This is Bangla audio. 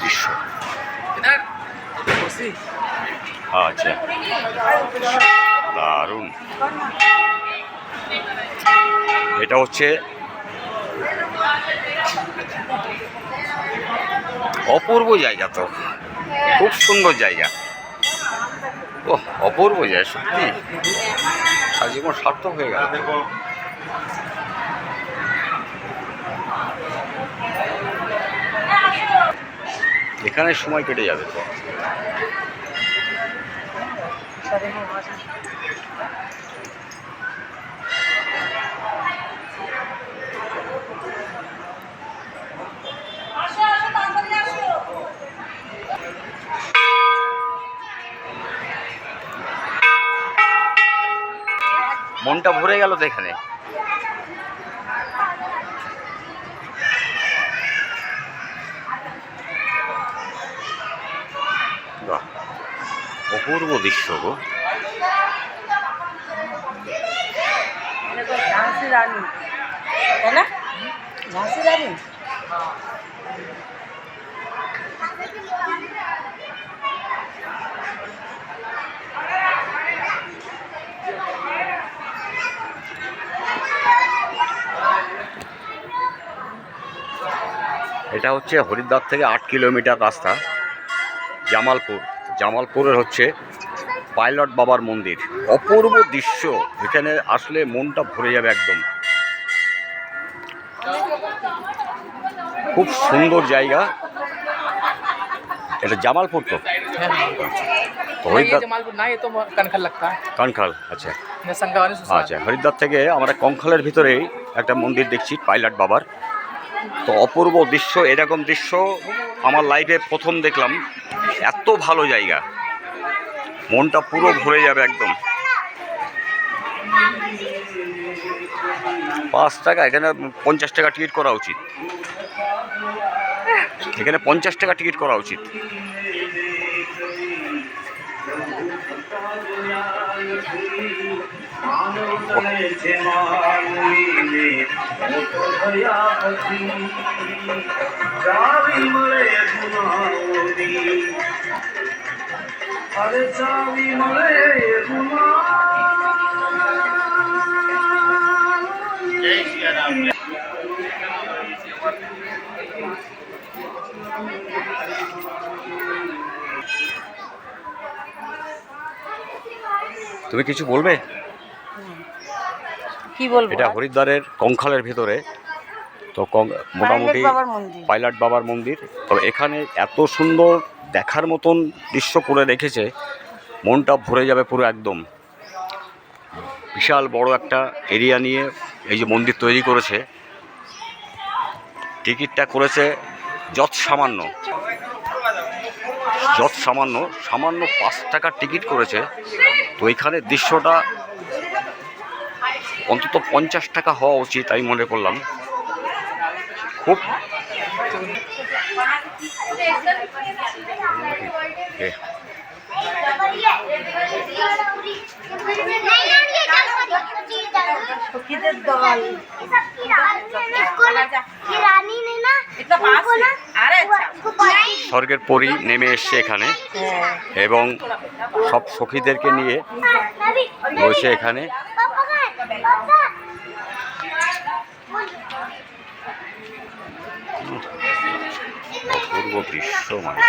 দৃশ্য। আচ্ছা, দারুণ। এটা হচ্ছে অপূর্ব জায়গা, তো খুব সুন্দর জায়গা। ও অপূর্ব জায়গা সত্যি, আর জীবন সার্থক হয়ে গেল। এখানে সময় কেটে যাবে। মনটা ভরে গেল তো এখানে। বাহ, অপূর্ব দৃশ্য গো। ঝাঁসি রানী, তাই না? ঝাঁসি রানী। এটা হচ্ছে হরিদ্বার থেকে 8 কিলোমিটার রাস্তা, জামালপুর। জামালপুরের হচ্ছে পাইলট বাবার মন্দির। অপূর্ব দৃশ্য, এখানে আসলে মনটা ভরে যাবে একদম। খুব সুন্দর জায়গা। এটা জামালপুর তো? হরিদ্বার ना, ये तो कनखल लगता है। কঙ্খাল। আচ্ছা संगावानी আচ্ছা, হরিদ্বার থেকে আমরা কঙ্খালের ভিতরেই একটা মন্দির দেখছি পাইলট বাবার। তো অপূর্ব দৃশ্য, এরকম দৃশ্য আমার লাইফে প্রথম দেখলাম। এত ভালো জায়গা, মনটা পুরো ভরে যাবে একদম। 5 টাকা, এখানে 50 টাকা টিকিট করা উচিত। এখানে 50 টাকা টিকিট করা উচিত। তুমি কিছু বলবে? কি বলবো? এটা হরিদ্বারের কঙ্খালের ভিতরে, তো মোটামুটি পাইলট বাবার মন্দির। তো এখানে এত সুন্দর দেখার মতন দৃশ্য করে রেখেছে, মনটা ভরে যাবে পুরো একদম। বিশাল বড় একটা এরিয়া নিয়ে এই যে মন্দির তৈরি করেছে। টিকিটটা করেছে যৎ সামান্য 5 টাকার টিকিট করেছে। তো এখানে দৃশ্যটা অন্তত 50 টাকা হওয়া উচিত, আমি মনে করলাম। খুব স্বর্গের পরী নেমে এসছে এখানে, এবং সব সখীদেরকে নিয়ে রয়েছে এখানে। অপূর্ব দৃশ্য মানে।